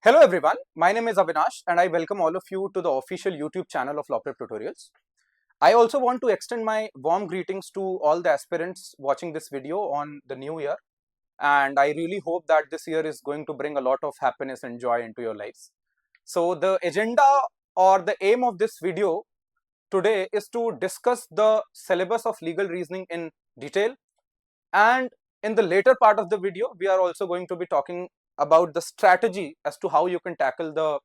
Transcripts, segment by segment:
Hello everyone, my name is Avinash and I welcome all of you to the official YouTube channel of LawPrep Tutorials. I also want to extend my warm greetings to all the aspirants watching this video on the new year, and I really hope that this year is going to bring a lot of happiness and joy into your lives. So the agenda or the aim of this video today is to discuss the syllabus of legal reasoning in detail, and in the later part of the video we are also going to be talking about the strategy as to how you can tackle the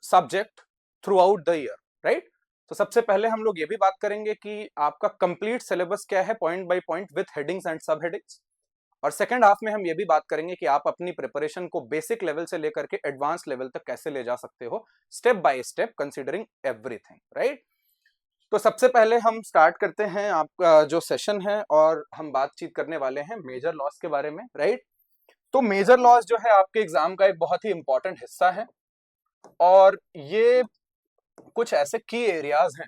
subject throughout the year, right? तो सबसे पहले हम लोग ये भी बात करेंगे कि आपका कंप्लीट सिलेबस क्या है point by point with headings and सब हेडिंग्स, और सेकंड हाफ में हम ये भी बात करेंगे कि आप अपनी प्रिपरेशन को बेसिक लेवल से लेकर के एडवांस लेवल तक कैसे ले जा सकते हो step by step considering everything, right? तो सबसे पहले हम स्टार्ट करते हैं आपका जो सेशन है और हम बातचीत करने वाले हैं मेजर लॉस के बारे में, राइट? तो मेजर लॉस जो है आपके एग्जाम का एक बहुत ही इंपॉर्टेंट हिस्सा है और ये कुछ ऐसे की एरियाज हैं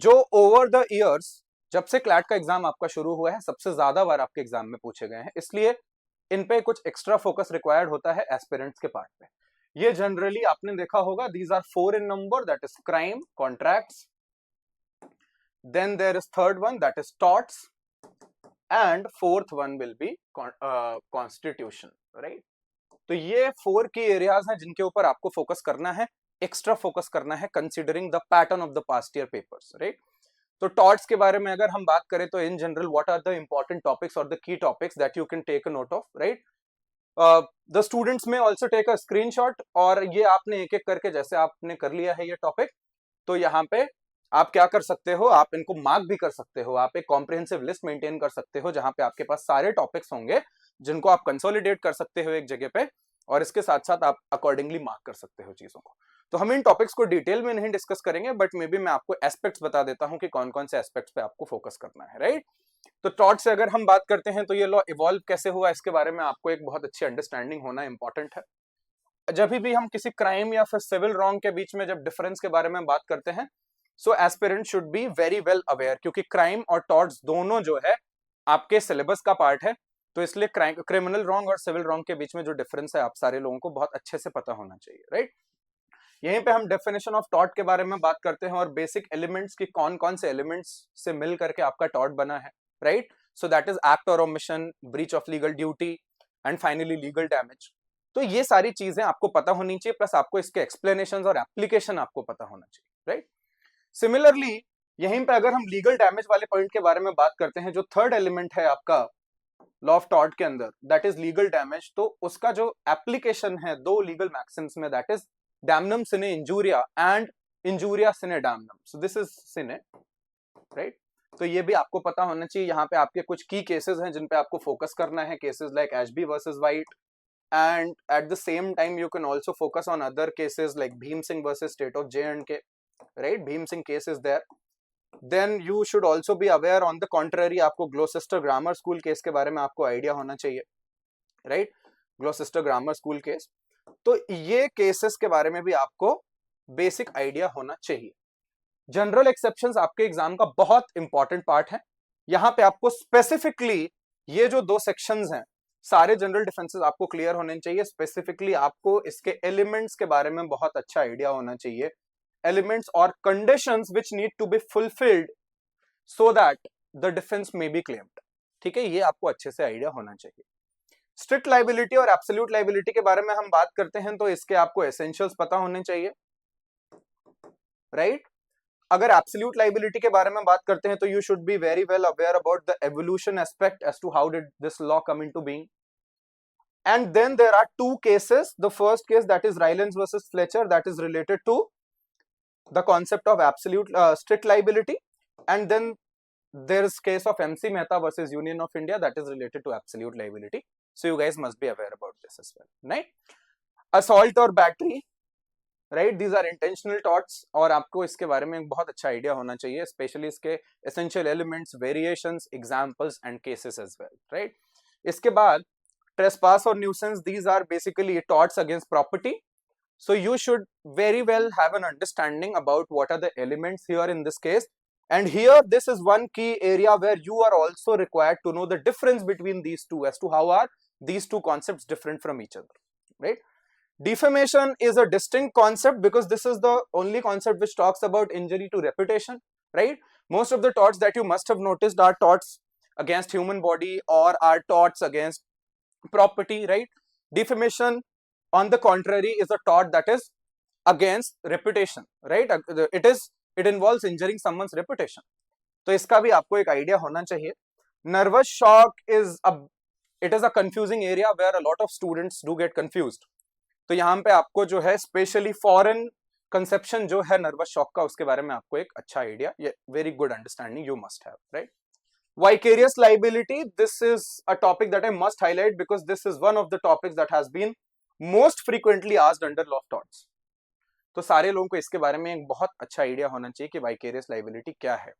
जो ओवर द इयर्स जब से क्लैट का एग्जाम आपका शुरू हुआ है सबसे ज्यादा बार आपके एग्जाम में पूछे गए हैं, इसलिए इन पे कुछ एक्स्ट्रा फोकस रिक्वायर्ड होता है एस्पिरेंट्स के पार्ट पे। ये जनरली आपने देखा होगा, these are 4 in number, that is crime, contracts, then there is third one that is torts, and fourth one will be constitution, right? तो ये 4 की एरियाज हैं जिनके ऊपर आपको फोकस करना है, एक्स्ट्रा फोकस करना है considering the pattern of the past year papers, right? तो टॉर्ट्स के बारे में अगर हम बात करें तो in general what are the important topics और the key topics that you can take a note of, right? The students में ऑल्सो टेक अ स्क्रीनशॉट, और ये आपने एक एक करके जैसे आपने कर लिया है ये टॉपिक, तो यहाँ पे आप क्या कर सकते हो, आप इनको मार्क भी कर सकते हो, आप एक कॉम्प्रिहेंसिव लिस्ट मेंटेन कर सकते हो जहां पे आपके पास सारे टॉपिक्स होंगे जिनको आप कंसोलिडेट कर सकते हो एक जगह पे, और इसके साथ साथ आप अकॉर्डिंगली मार्क कर सकते हो चीजों को। तो हम इन टॉपिक्स को डिटेल में नहीं डिस्कस करेंगे, बट मे बी मैं आपको एस्पेक्ट्स बता देता हूं कि कौन कौन से एस्पेक्ट्स पे आपको फोकस करना है, राइट? तो टॉर्ट से अगर हम बात करते हैं तो ये लॉ इवॉल्व कैसे हुआ इसके बारे में आपको एक बहुत अच्छी अंडरस्टैंडिंग होना इंपॉर्टेंट है। जब भी हम किसी क्राइम या फिर सिविल रॉन्ग के बीच में जब डिफरेंस के बारे में बात करते हैं, so aspirant should be very well aware, क्योंकि क्राइम और टॉर्ट्स दोनों जो है आपके सिलेबस का पार्ट है, तो इसलिए क्रिमिनल रॉन्ग और सिविल रॉन्ग के बीच में जो डिफरेंस है आप सारे लोगों को बहुत अच्छे से पता होना चाहिए, राइट? यहीं पे हम डेफिनेशन ऑफ टॉर्ट के बारे में बात करते हैं और बेसिक एलिमेंट्स की कौन कौन से एलिमेंट्स से मिल करके आपका टॉर्ट बना है, right? So that is act और omission, breach of legal duty, and finally legal damage. तो ये सारी चीजें आपको पता होनी चाहिए, प्लस आपको इसके एक्सप्लेनेशन और एप्लीकेशन आपको पता होना चाहिए, राइट? सिमिलरली यहीं पे अगर हम लीगल डैमेज वाले पॉइंट के बारे में बात करते हैं, जो थर्ड एलिमेंट है आपका लॉ ऑफ टॉर्ट के अंदर, दैट इज लीगल डैमेज, तो उसका जो एप्लीकेशन है दो लीगल मैक्सिम्स में, that is damnum cine injuria and injuria cine damnum. So this is cine, right? तो ये भी आपको पता होना चाहिए। यहाँ पे आपके कुछ की केसेस हैं जिन पे आपको फोकस करना है, cases like Ashby versus white, and eight the same time you can also focus on other cases like Bhim Singh versus state of J&K, right? Bhim Singh case is there. Then you should also be aware on the contrary, आपको ग्लोसेस्टर grammar school case के बारे में आपको idea होना चाहिए, right? ग्लोसेस्टर grammar school case, तो ये cases के बारे में भी आपको बेसिक आइडिया होना चाहिए। जनरल एक्सेप्शंस आपके एग्जाम का बहुत इंपॉर्टेंट पार्ट है। यहाँ पे आपको स्पेसिफिकली ये जो 2 सेक्शंस हैं, सारे जनरल डिफेंसेस आपको क्लियर होने चाहिए। स्पेसिफिकली आपको इसके एलिमेंट्स के बारे में बहुत अच्छा आइडिया होना चाहिए, elements or conditions which need to be fulfilled so that the defense may be claimed, ठीक है? ये आपको अच्छे से आइडिया होना चाहिए। स्ट्रिक्ट लाइबिलिटी और एब्सोल्यूट लाइबिलिटी के बारे में हम बात करते हैं तो इसके आपको एसेंशियल्स पता होने चाहिए, राइट? अगर एब्सोल्यूट लाइबिलिटी के बारे में बात करते हैं तो you should be very well aware about the evolution aspect as to how did this law come into being, and then there are 2 cases. The first case, that is Rylance versus Fletcher, that is related to the concept of absolute strict liability, and then there is case of MC Mehta versus Union of India, that is related to absolute liability. So you guys must be aware about this as well, right? Assault or battery, right? These are intentional torts, और आपको इसके बारे में बहुत अच्छा idea होना चाहिए, specially इसके essential elements, variations, examples and cases as well, right? इसके बाद trespass or nuisance, these are basically torts against property. So you should very well have an understanding about what are the elements here in this case, and here this is one key area where you are also required to know the difference between these two, as to how are these two concepts different from each other, right? Defamation is a distinct concept because this is the only concept which talks about injury to reputation, right? Most of the torts that you must have noticed are torts against human body or are torts against property, right? Defamation, on the contrary, is a tort that is against reputation, right? It involves injuring someone's reputation. तो इसका भी आपको एक idea होना चाहिए. Nervous shock is a confusing area where a lot of students do get confused. तो यहाँ पे आपको जो है स्पेशली फॉरेन कंसेप्शन जो है नर्वस शॉक का, उसके बारे में आपको एक अच्छा आइडिया, ये very good understanding you must have, right? Vicarious liability, this is a topic that I must highlight because this is one of the topics that has been most frequently asked under law of torts. तो सारे लोगों को इसके बारे में एक बहुत अच्छा आइडिया होना चाहिए कि vicarious liability क्या है.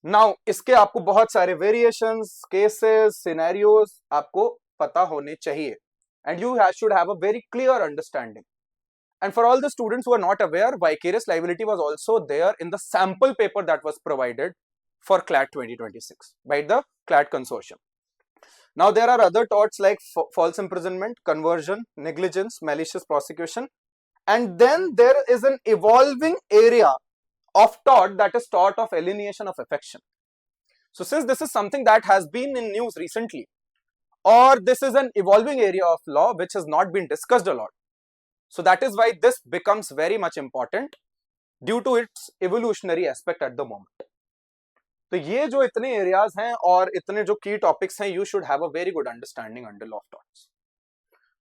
नाउ इसके आपको बहुत सारे वेरिएशंस, केसेस, सिनेरियोज आपको पता होने चाहिए, and you should have a very clear understanding. And for all the students who are not aware, vicarious liability was also there in the sample paper that was provided for CLAT 2026 by the CLAT consortium. Now there are other torts like false imprisonment, conversion, negligence, malicious prosecution, and then there is an evolving area of tort, that is tort of alienation of affection. So since this is something that has been in news recently, or this is an evolving area of law which has not been discussed a lot, so that is why this becomes very much important due to its evolutionary aspect at the moment. तो ये जो इतने areas हैं और इतने जो की topics हैं, you should have a very good understanding under law of torts.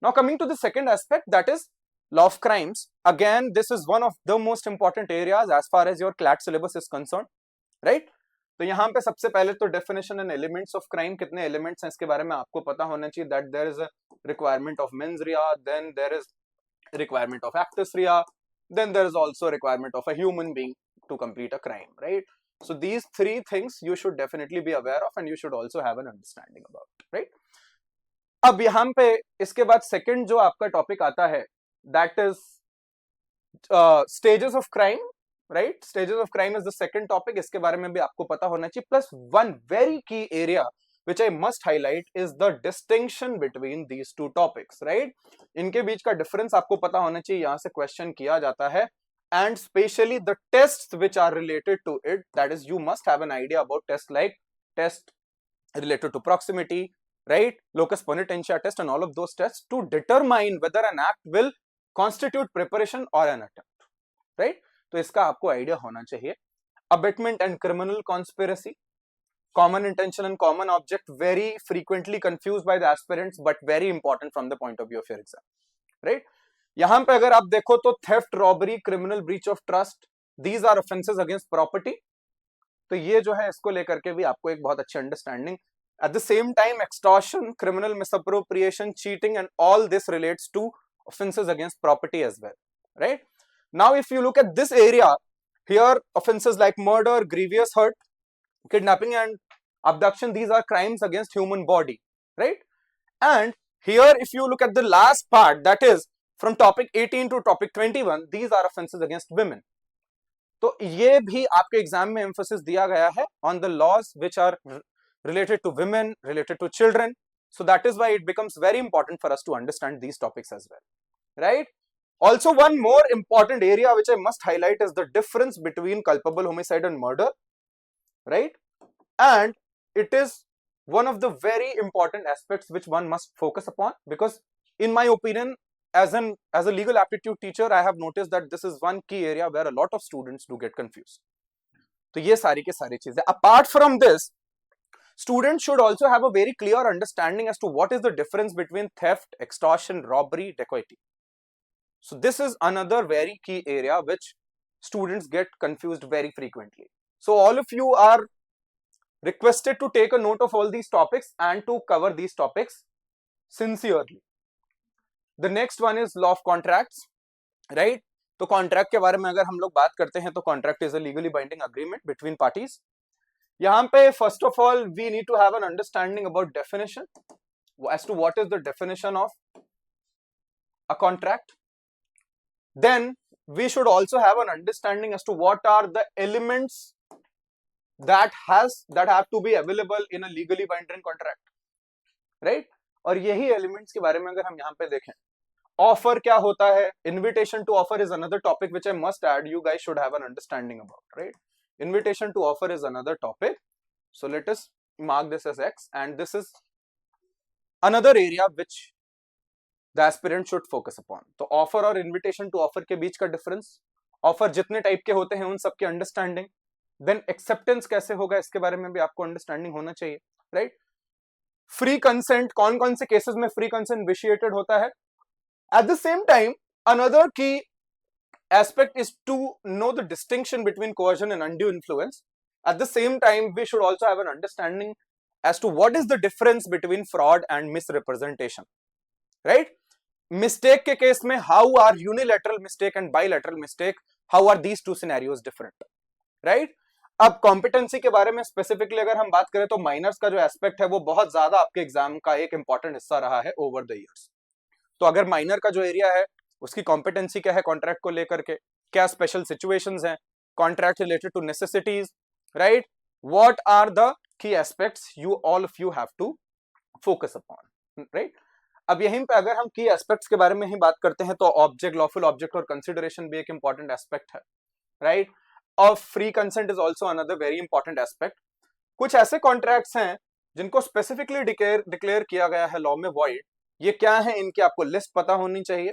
Now coming to the second aspect, that is law of crimes. Again, this is one of the most important areas as far as your CLAT syllabus is concerned, right? तो यहाँ पे सबसे पहले तो definition and elements of crime, कितने elements हैं इसके बारे में आपको पता होना चाहिए. That there is a requirement of mens rea, then there is requirement of actus rea, then there is also requirement of a human being to complete a crime, right? So these three things you should definitely be aware of and you should also have an understanding about, right? अब यहाँ पे इसके बाद second जो आपका topic आता है, that is stages of crime, right? Stages of crime is the second topic. इसके बारे में भी आपको पता होना चाहिए. Plus one very key area which I must highlight is the distinction between these two topics, right? इनके बीच का डिफरेंस आपको पता होना चाहिए. यहाँ से क्वेश्चन किया जाता है, and especially the tests which are related to it. That is, you must have an idea about tests like test related to proximity, right? Locus ponentia test and all of those tests to determine whether an act will constitute preparation or an attempt, right? तो इसका आपको idea होना चाहिए. Abetment and criminal conspiracy, common intention and common object, very frequently confused by the aspirants but very important from the point of view of your exam, right? यहां पे अगर आप देखो तो theft, robbery, criminal breach of trust, these are offences against property. तो ये जो है इसको लेकर के भी आपको एक बहुत अच्छी understanding. At the same time extortion, criminal misappropriation, cheating and all this relates to offences against property as well, right? Now if you look at this area here, offences like murder, grievous hurt, kidnapping and abduction, these are crimes against human body, right? And here if you look at the last part, that is from topic 18 to topic 21, these are offenses against women. तो ये भी आपके exam में emphasis दिया गया है on the laws which are related to women, related to children. So that is why it becomes very important for us to understand these topics as well, right? Also, one more important area which I must highlight is the difference between culpable homicide and murder, right? And it is one of the very important aspects which one must focus upon, because in my opinion, as a legal aptitude teacher, I have noticed that this is one key area where a lot of students do get confused. तो ये सारी के सारी चीजें. Apart from this, students should also have a very clear understanding as to what is the difference between theft, extortion, robbery, dacoity. So this is another very key area which students get confused very frequently. So all of you are requested to take a note of all these topics and to cover these topics sincerely. The next one is law of contracts, right? तो contract के बारे में अगर हम लोग बात करते हैं तो contract is a legally binding agreement between parties. यहाँ पे first of all we need to have an understanding about definition as to what is the definition of a contract. Then we should also have an understanding as to what are the elements that have to be available in a legally binding contract, right? और यही elements के बारे में अगर हम यहाँ पे देखें ऑफर क्या होता है, invitation to offer is another topic which I must add, you guys should have an understanding about, right? Invitation to offer is another topic, so let us mark this as X, and this is another area which the aspirant should focus upon. तो offer और invitation to offer के बीच का difference, offer जितने type के होते हैं उन सबके अंडरस्टैंडिंग, देन एक्सेप्टेंस कैसे होगा इसके बारे में भी आपको अंडरस्टैंडिंग होना चाहिए, राइट? फ्री कंसेंट, कौन कौन से केसेस में फ्री कंसेंट विशिएटेड होता है. Eight the same time another की aspect is to know the distinction between coercion and undue influence. At the same time, we should also have an understanding as to what is the difference between fraud and misrepresentation, right? Mistake के case में how are unilateral mistake and bilateral mistake, how are these two scenarios different, right? अब competency के बारे में specifically अगर हम बात करें तो minors का जो aspect है वो बहुत ज्यादा आपके एग्जाम का एक important हिस्सा रहा है over the years. तो अगर minor का जो एरिया है उसकी कॉम्पिटेंसी क्या है कॉन्ट्रैक्ट को लेकर के, क्या स्पेशल सिचुएशंस हैं, contract related to necessities, right? What are the key aspects you all of you have to focus upon, right? अब यहीं पे अगर हम की एस्पेक्ट्स के बारे में ही बात करते हैं तो ऑब्जेक्ट, लॉफुल ऑब्जेक्ट और कंसिडरेशन भी एक इंपॉर्टेंट एस्पेक्ट है, राइट? और free consent is also another very important aspect. कुछ ऐसे कॉन्ट्रैक्ट्स हैं जिनको स्पेसिफिकली डिक्लेयर किया गया है लॉ में वॉइड. ये क्या है, इनकी आपको लिस्ट पता होनी चाहिए,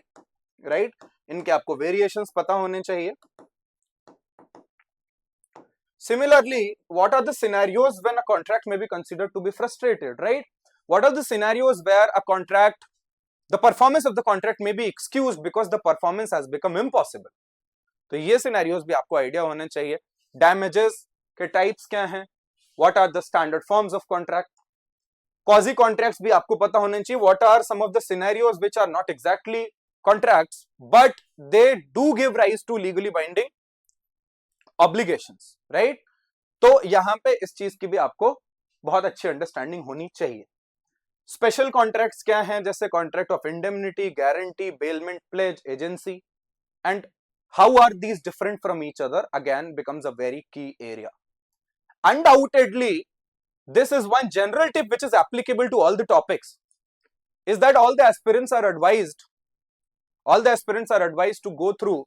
राइट? इनके आपको वेरिएशंस पता होने चाहिए. Similarly, what are the scenarios when a contract may be considered to be frustrated, right? What are the scenarios where a contract, the performance of the contract may be excused because the performance has become impossible? तो ये scenarios भी आपको idea होने चाहिए. Damages के types क्या हैं? What are the standard forms of contract? Quasi contracts भी आपको पता होने चाहिए. What are some of the scenarios which are not exactly contracts but they do give rise to legally binding obligations, right? तो यहां पे इस चीज की भी आपको बहुत अच्छी अंडरस्टैंडिंग होनी चाहिए. स्पेशल कॉन्ट्रैक्ट्स क्या हैं, जैसे contract of indemnity, guarantee, bailment, pledge, agency, and how are these different from each other again becomes a very key area. Undoubtedly this is one general tip which is applicable to all the topics, is that all the aspirants are advised to go through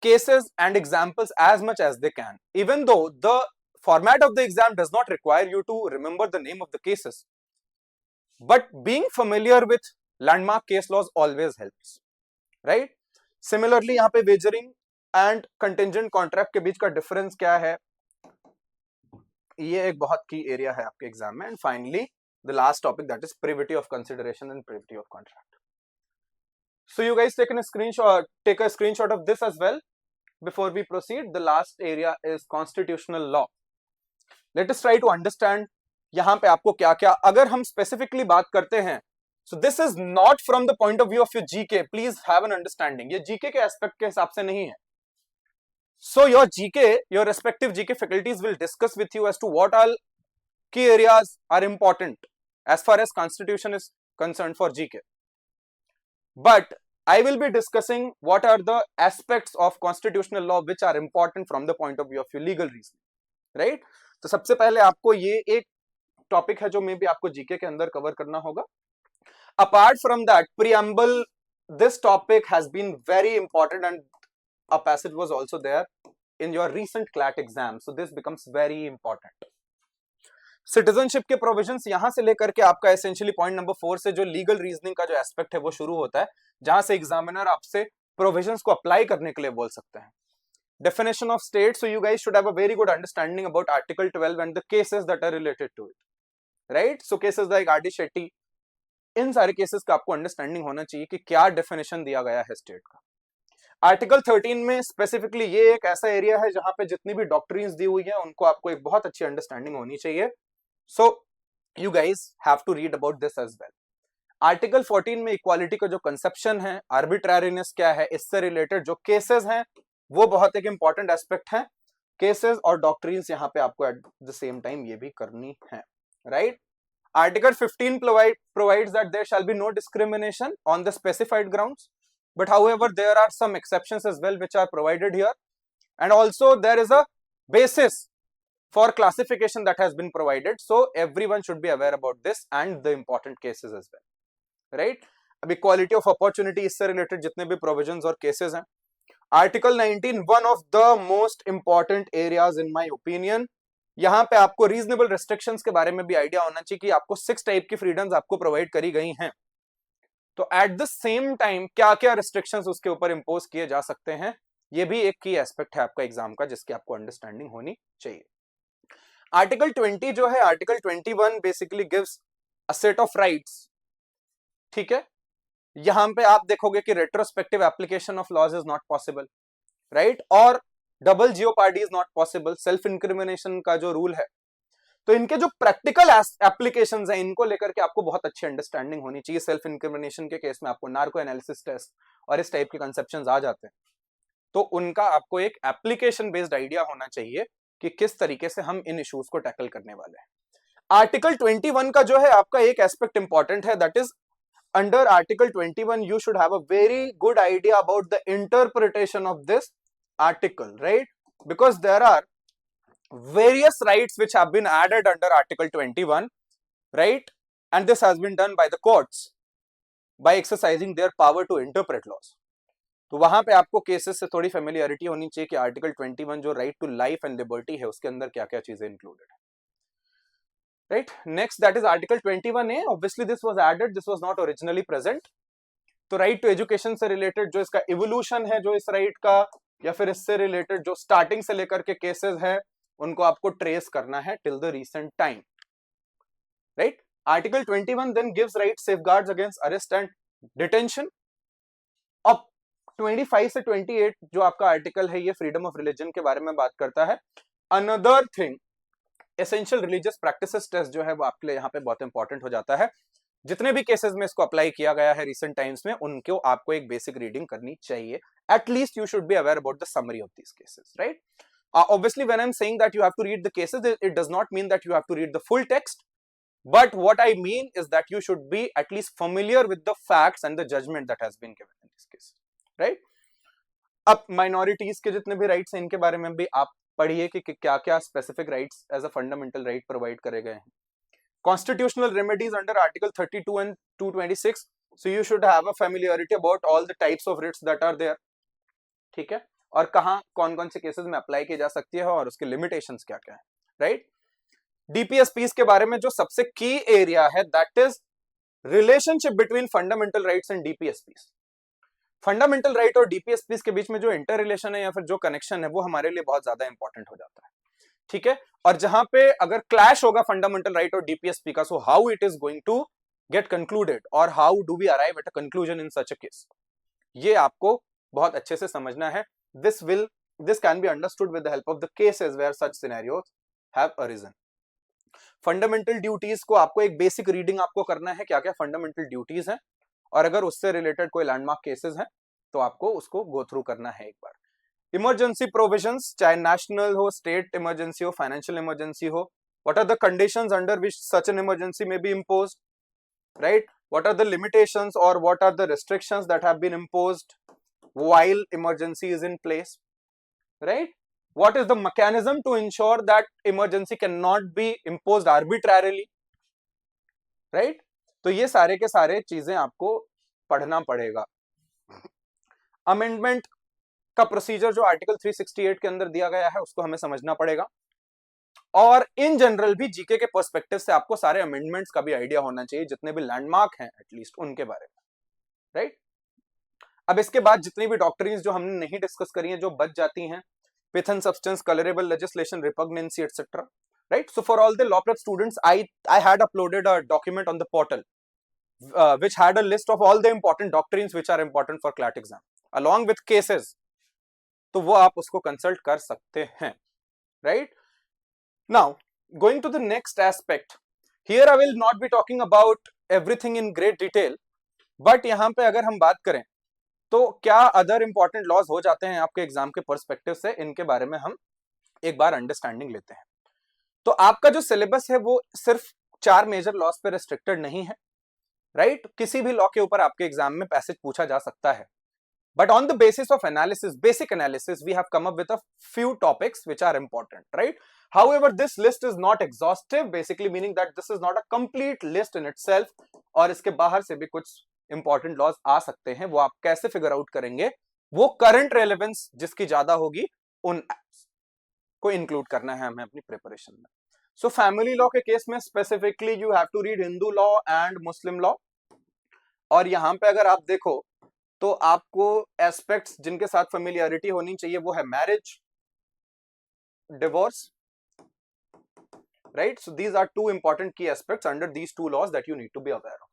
cases and examples as much as they can, even though the format of the exam does not require you to remember the name of the cases, but being familiar with landmark case laws always helps, right? Similarly यहाँ पे wagering and contingent contract के बीच का difference क्या है, ये एक बहुत की एरिया है आपके एग्जाम में. And finally the last topic, that is privity of consideration and privity of contract. So you guys take a screenshot of this as well before we proceed. The last area is constitutional law. Let us try to understand यहाँ पे आपको क्या क्या, अगर हम specifically बात करते हैं, so this is not from the point of view of your GK. Please have an understanding. ये GK के aspect के हिसाब से नहीं है. So your GK, your respective GK faculties will discuss with you as to what all key areas are important as far as constitution is concerned for GK. But I will be discussing what are the aspects of constitutional law which are important from the point of view of your legal reasoning, right? तो सबसे पहले आपको ये एक topic है जो may be आपको GK के अंदर कवर करना होगा. Apart from that, preamble, this topic has been very important and a passage was also there in your recent CLAT exam, so this becomes very important. Citizenship के provisions यहां से लेकर के आपका एसेंशियली पॉइंट नंबर 4 से जो legal reasoning का जो एस्पेक्ट है वो शुरू होता है, जहां से एग्जामिनर आपसे प्रोविजंस को अप्लाई करने के लिए बोल सकते हैं. Definition of state, so you guys should have a very good understanding about article 12 and the cases that are related to it, right? So cases like R D Shetty, इन सारे केसेस का आपको अंडरस्टैंडिंग होना चाहिए कि क्या डेफिनेशन दिया गया है स्टेट का. आर्टिकल 13 में स्पेसिफिकली ये एक ऐसा एरिया है जहां पे जितनी भी डॉक्ट्रिन्स दी हुई है उनको आपको एक बहुत अच्छी अंडरस्टैंडिंग होनी चाहिए. So you guys have to read about this as well. Article 14 में इक्वालिटी का जो कंसेप्शन है, आर्बिट्ररीनेस क्या है, इससे रिलेटेड जो केसेस हैं वो बहुत एक इंपॉर्टेंट एस्पेक्ट है. केसेस और डॉक्ट्रिन्स यहाँ पे आपको एट द सेम टाइम ये भी करनी है, right? Article 15 provides that there shall be no discrimination on the specified grounds, but however there are some exceptions as well which are provided here, and also there is a basis for classification that has been provided, so everyone should be aware about this and the important cases as well, right? अब equality of opportunity, इससे related जितने भी provisions और cases हैं। Article 19, one of the most important areas in my opinion. यहाँ पे आपको reasonable restrictions के बारे में भी आइडिया होना चाहिए कि आपको 6 टाइप की फ्रीडम्स आपको प्रोवाइड करी गई हैं, तो एट द सेम टाइम क्या क्या रिस्ट्रिक्शंस उसके ऊपर इंपोज किए जा सकते हैं, ये भी एक की एस्पेक्ट है आपका एग्जाम का, जिसकी आपको अंडरस्टैंडिंग होनी चाहिए। आर्टिकल 20 जो है, article 21 basically gives a set of rights, ठीक है। यहां पे आप देखोगे कि retrospective application of laws is not possible, right, और double jeopardy is not possible, self incrimination का जो रूल है। तो इनके जो प्रैक्टिकल एप्लीकेशंस हैं, इनको लेकर के आपको बहुत अच्छी अंडरस्टैंडिंग होनी चाहिए। सेल्फ इंक्रिमिनेशन के केस में आपको नार्को एनालिसिस टेस्ट और इस टाइप के कंसेप्शंस आ जाते हैं, तो उनका आपको एक एप्लीकेशन बेस्ड आइडिया होना चाहिए कि किस तरीके से हम इन इश्यूज को टैकल करने वाले हैं। आर्टिकल 21 का जो है आपका एक एस्पेक्ट इंपॉर्टेंट है, that is under article 21 you should have a very good idea about the interpretation of this article, right? Because there are various rights which have been added under article 21, right? And this has been done by the courts by exercising their power to interpret laws. तो वहां पे आपको cases से थोड़ी familiarity होनी चाहिए कि article 21 जो right to life and liberty है, उसके अंदर क्या क्या चीजें इंक्लूडेड है, right? Next, that is article 21A. Obviously this was added, this was not originally present. तो राइट टू एजुकेशन से रिलेटेड जो इसका इवोल्यूशन है, जो इस राइट का, या फिर इससे रिलेटेड जो स्टार्टिंग से लेकर के केसेस है, उनको आपको ट्रेस करना है till the recent time, right. Article 21 then gives right safeguards against arrest and detention. अब 25 से 28 जो आपका आर्टिकल है, ये फ्रीडम ऑफ रिलीजन के बारे में बात करता है। Another thing, essential religious practices test जो है वो आपके लिए यहाँ पे बहुत इंपॉर्टेंट हो जाता है। जितने भी केसेस में इसको अप्लाई किया गया है रिसेंट टाइम्स में, उनको आपको एक बेसिक रीडिंग करनी चाहिए। At least you should be aware about the summary of these cases, right. Obviously when I'm saying that you have to read the cases, it does not mean that you have to read the full text, but what I mean is that you should be at least familiar with the facts and the judgment that has been given in this case, right? अब minorities के जितने भी rights हैं, इनके बारे में भी आप पढ़िए कि क्या क्या specific rights as a fundamental right provide करे गए हैं। Constitutional remedies under article 32 and 226, so you should have a familiarity about all the types of writs that are there, ठीक है, और कहां कौन कौन से केसेस में अप्लाई की जा सकती है और उसके लिमिटेशंस क्या क्या है, राइट। डीपीएसपीस के बारे में जो सबसे की एरिया है, that is relationship between fundamental rights and DPSPs. Fundamental right और डीपीएसपीस के बीच में जो इंटर रिलेशन है या फिर जो कनेक्शन है, वो हमारे लिए बहुत ज्यादा इंपॉर्टेंट हो जाता है, ठीक है। और जहां पे अगर क्लैश होगा फंडामेंटल राइट और डीपीएसपी का, so how it is going to get concluded और how do we arrive at a conclusion in such a case, ये आपको बहुत अच्छे से समझना है। This can be understood with the help of the cases where such scenarios have arisen. Fundamental duties को आपको एक बेसिक रीडिंग आपको करना है, क्या क्या फंडामेंटल ड्यूटीज हैं, और अगर उससे रिलेटेड कोई लैंडमार्क केसेस हैं तो आपको उसको गो थ्रू करना है एक बार। इमरजेंसी प्रोविजंस, चाहे नेशनल हो, स्टेट इमरजेंसी हो, फाइनेंशियल इमरजेंसी हो, what are the conditions under which such an emergency may be imposed, right, what are the limitations और what are the restrictions that have been imposed while emergency is in place, right, what is the mechanism to ensure that emergency cannot be imposed arbitrarily, right? तो ये सारे के सारे चीजें आपको पढ़ना पड़ेगा। अमेंडमेंट का प्रोसीजर जो आर्टिकल 368 के अंदर दिया गया है, उसको हमें समझना पड़ेगा, और इन जनरल भी जीके के पर्सपेक्टिव से आपको सारे अमेंडमेंट्स का भी आइडिया होना चाहिए, जितने भी लैंडमार्क हैं एटलीस्ट उनके बारे में, राइट। अब इसके बाद जितनी भी डॉक्ट्रिन्स जो हमने नहीं डिस्कस करी हैं, जो बच जाती हैं, Pith and substance, colorable legislation, repugnancy, etc. Right? So for all the law prep students, I had uploaded a document on the portal, which had a list of all the important doctrines which are important for CLAT exam, along with cases. तो वो आप उसको consult कर सकते हैं, right? Now, going to the next aspect. Here I will not be talking about everything in great detail, but यहाँ पे अगर हम बात करें तो क्या अदर इंपॉर्टेंट लॉज हो जाते हैं आपके एग्जाम के पर्सपेक्टिव से, इनके बारे में हम एक बार अंडरस्टैंडिंग लेते हैं। तो आपका जो सिलेबस है वो सिर्फ 4 मेजर लॉज पे रिस्ट्रिक्टेड नहीं है, राइट। किसी भी लॉ के ऊपर आपके एग्जाम में पैसेज पूछा जा सकता है, but on the basis of analysis, basic analysis, we have come up with a few topics which are important, right. However, this list is not exhaustive, basically meaning that this is not a complete list in itself, और इसके बाहर से भी कुछ important laws आ सकते हैं, वो आप कैसे फिगर आउट करेंगे, वो करंट रेलेवेंस जिसकी ज्यादा होगी उन एक्ट्स को इंक्लूड करना है हमें अपनी प्रिपरेशन में। सो फैमिली लॉ के केस में specifically you have to read Hindu law and Muslim law, और यहां पे अगर आप देखो तो आपको एस्पेक्ट्स जिनके साथ फेमिलियरिटी होनी चाहिए वो है marriage, divorce, right? So these are two important key aspects under these two laws that you need to be aware of.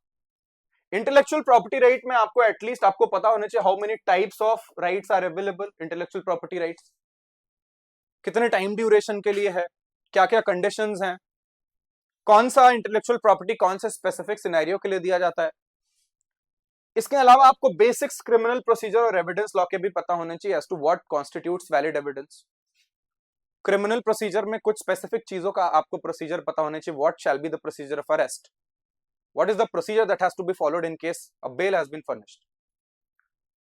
Intellectual property right में आपको एटलीस्ट आपको पता होना चाहिए how many types of rights are available. Intellectual property rights कितने time duration के लिए है, क्या क्या कंडीशंस हैं, कौन सा इंटेलेक्चुअल प्रॉपर्टी कौन से स्पेसिफिक सिनेरियो के लिए दिया जाता है। इसके अलावा आपको बेसिक्स क्रिमिनल प्रोसीजर और एविडेंस लॉ के भी पता होने चाहिए as to what constitutes valid evidence. Criminal procedure में कुछ स्पेसिफिक चीजों का आपको प्रोसीजर पता होने चाहिए, what shall be the procedure of arrest, what is the procedure that has to be followed in case a bail has been furnished.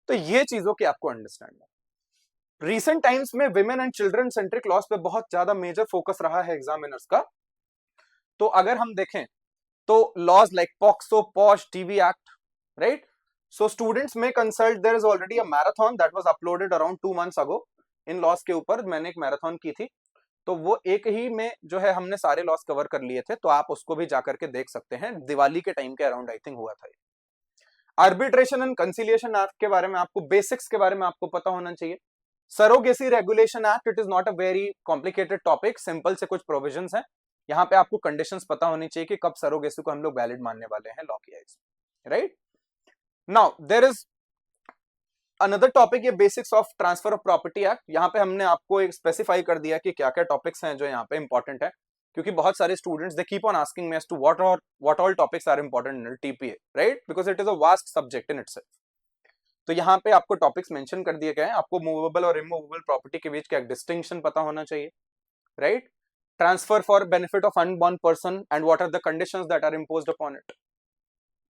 तो ये चीजों की आपको अंडरस्टैंड है। रीसेंट टाइम्स में women and children centric laws पे बहुत ज्यादा मेजर फोकस रहा है एग्जामिनर्स का। तो अगर हम देखें तो laws like POCSO, POSH, TB act, right? So students में consult, there is already a marathon that was uploaded around 2 months अगो। इन लॉस के ऊपर मैंने एक मैराथन की थी, तो वो एक ही में जो है हमने सारे लॉस कवर कर लिए थे, तो आप उसको भी जाकर के देख सकते हैं। दिवाली के टाइम के अराउंड आई थिंक हुआ था। आर्बिट्रेशन एंड कंसिलिएशन एक्ट के बारे में आपको बेसिक्स के बारे में आपको पता होना चाहिए। Surrogacy regulation act, it is not a very complicated topic, simple से कुछ प्रोविजंस हैं। यहाँ पे आपको कंडीशंस पता होनी चाहिए कि कब सरोगेसी को हम लोग वैलिड मानने वाले हैं लॉ की eyes, right? Now there is another topic, ये basics of transfer of property act. यहाँ पे हमने आपको एक स्पेसिफाई कर दिया कि क्या क्या टॉपिक्स हैं जो यहाँ पे इंपॉर्टेंट है, क्योंकि बहुत सारे students they keep on asking me as to what all topics are important in TPA, right? Because it is a vast subject in itself. तो यहाँ पे आपको टॉपिक्स मेंशन कर दिए गए हैं। आपको मूवेबल और इमूवेबल प्रॉपर्टी के बीच का एक डिस्टिंक्शन पता होना चाहिए, right? Transfer for benefit of unborn person and what are the conditions that are imposed upon it.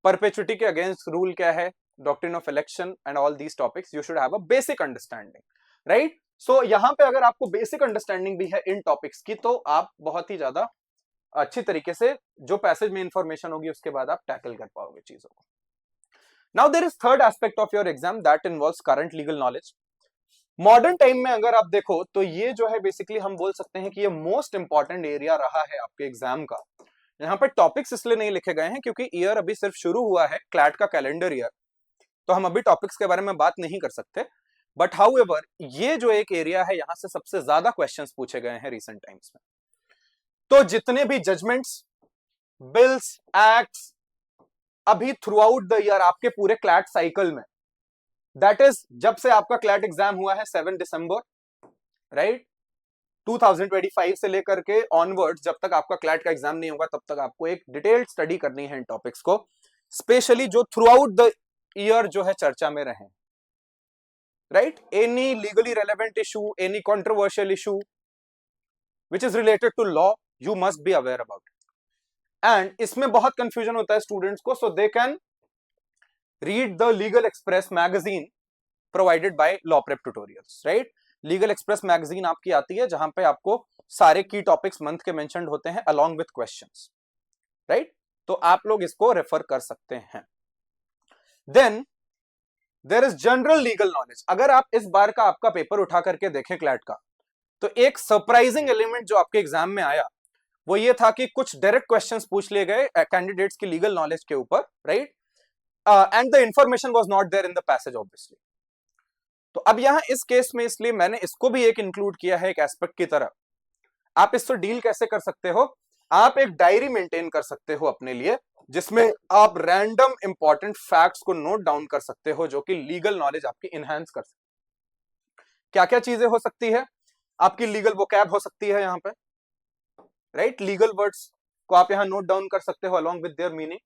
Perpetuity के अगेंस्ट रूल क्या है, doctrine of election and all these topics you should have a basic understanding, right? So यहाँ पे अगर आपको basic understanding भी है इन टॉपिक्स की, तो आप बहुत ही ज्यादा अच्छी तरीके से जो पैसेज में इंफॉर्मेशन होगी उसके बाद आप टैकल कर पाओगे चीजों को। Now there is third aspect of your exam that involves current legal knowledge. Modern time में अगर आप देखो तो ये जो है बेसिकली हम बोल सकते हैं कि ये मोस्ट इंपॉर्टेंट एरिया रहा है आपके एग्जाम का। यहाँ पर टॉपिक्स इसलिए नहीं लिखे गए हैं क्योंकि ईयर अभी सिर्फ शुरू हुआ है, क्लैट का कैलेंडर ईयर, तो हम अभी टॉपिक्स के बारे में बात नहीं कर सकते। बट हाउएवर ये जो एक एरिया है, यहां से सबसे ज्यादा क्वेश्चंस पूछे गए हैं रिसेंट टाइम्स में। तो जितने भी जजमेंट्स, बिल्स, एक्ट्स अभी थ्रू आउट द ईयर आपके पूरे क्लैट साइकिल में, दैट इज जब से आपका क्लैट एग्जाम हुआ है 7 दिसंबर, राइट, 2025 से लेकर के ऑनवर्ड्स, जब तक आपका क्लैट का एग्जाम नहीं होगा तब तक आपको एक डिटेल्ड स्टडी करनी है इन टॉपिक्स को, स्पेशली जो थ्रू आउट द ईयर जो है चर्चा में रहे, right? Any legally relevant issue, any controversial issue which is related to law, you must be aware about it. And इसमें बहुत कंफ्यूजन होता है स्टूडेंट्स को, so they can read the Legal Express magazine provided by Law Prep Tutorials, right? Legal Express magazine आपकी आती है जहां पे आपको सारे की टॉपिक्स मंथ के मेंशन्ड होते हैं अलॉन्ग विथ क्वेश्चंस, राइट? तो आप लोग इसको रेफर कर सकते हैं। Then there is general legal knowledge. अगर आप इस बार का आपका पेपर उठा करके देखें क्लैट का, तो एक सरप्राइजिंग एलिमेंट जो आपके एग्जाम में आया वो ये था कि कुछ डायरेक्ट क्वेश्चंस पूछ लिए गए कैंडिडेट्स की लीगल नॉलेज के ऊपर, right? And the information was not there in the passage obviously. तो अब यहां इस केस में इसलिए मैंने इसको भी एक इंक्लूड किया है एक एस्पेक्ट की तरह। आप इससे डील कैसे कर सकते हो? आप एक डायरी मेंटेन कर सकते हो अपने लिए, जिसमें आप रैंडम इंपॉर्टेंट फैक्ट्स को नोट डाउन कर सकते हो जो कि लीगल नॉलेज आपकी इनहैंस कर सकती है। क्या क्या चीजें हो सकती है? आपकी लीगल वोकैब हो सकती है यहाँ पे, राइट? लीगल वर्ड्स को आप यहाँ नोट डाउन कर सकते हो along with their meaning.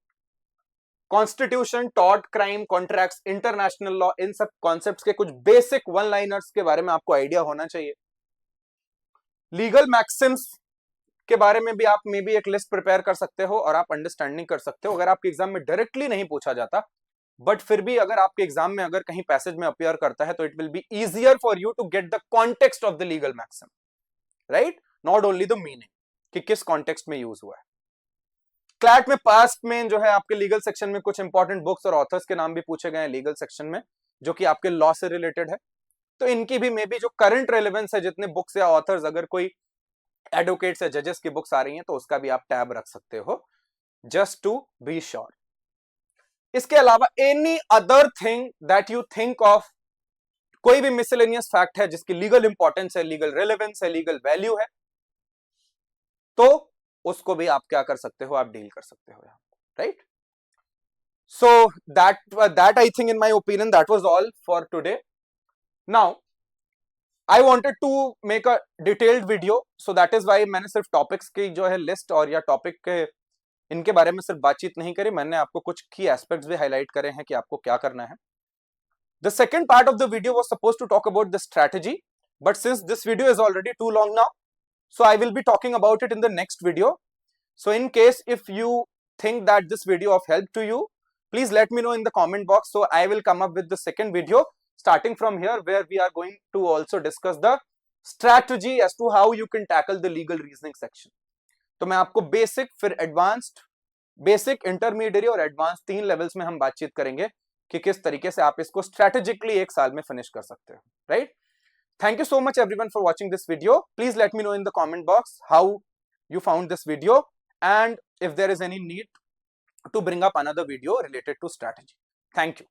Constitution, tort, crime, contracts, international law, इन सब कॉन्सेप्ट्स के कुछ बेसिक वन लाइनर्स के बारे में आपको आइडिया होना चाहिए। लीगल मैक्सिम्स के बारे में भी आप मे बी एक लिस्ट प्रिपेयर कर सकते हो और आप अंडरस्टैंडिंग कर सकते हो। अगर आपके एग्जाम में डायरेक्टली नहीं पूछा जाता, बट फिर भी अगर आपके एग्जाम में अगर कहीं पैसेज में अपीयर करता है, तो it will be easier for you to get the context of the legal maxim, right? Not only the meaning कि किस कॉन्टेक्स्ट में यूज हुआ है। क्लैट में पास्ट में जो है आपके लीगल सेक्शन में कुछ इंपॉर्टेंट बुक्स और ऑथर्स के नाम भी पूछे गए हैं लीगल सेक्शन में, जो कि आपके लॉ से रिलेटेड है। तो इनकी भी मे बी जो करंट रेलेवेंस है, जितने बुक्स या ऑथर्स, अगर कोई एडवोकेट्स या जजेस की बुक्स आ रही हैं तो उसका भी आप टैब रख सकते हो, जस्ट टू बी श्योर। इसके अलावा any other thing that you think of, कोई भी मिसलेनियस फैक्ट है जिसकी लीगल इंपॉर्टेंस है, लीगल रेलेवेंस है, लीगल वैल्यू है, तो उसको भी आप क्या कर सकते हो, आप डील कर सकते हो, right. So that I think in my opinion that was all for today. Now I wanted to make a detailed video, so that is why मैंने सिर्फ टॉपिक्स की जो है लिस्ट और या टॉपिक के इनके बारे में सिर्फ बातचीत नहीं करी, मैंने आपको कुछ की एस्पेक्ट्स भी हाईलाइट करे हैं कि आपको क्या करना है। The second part of the video was supposed to talk about the strategy, but since this video is already too long now, so I will be talking about it in the next video. So in case if you think that this video of help to you, please let me know in the comment box, so I will come up with the second video starting from here, where we are going to also discuss the strategy as to how you can tackle the legal reasoning section. तो मैं आपको basic, फिर advanced, basic, intermediate और advance 3 levels में हम बातचीत करेंगे कि किस तरीके से आप इसको स्ट्रेटेजिकली 1 साल में फिनिश कर सकते हो, right. Thank you so much everyone for watching this video. Please let me know in the comment box how you found this video and if there is any need to bring up another video related to strategy. Thank you.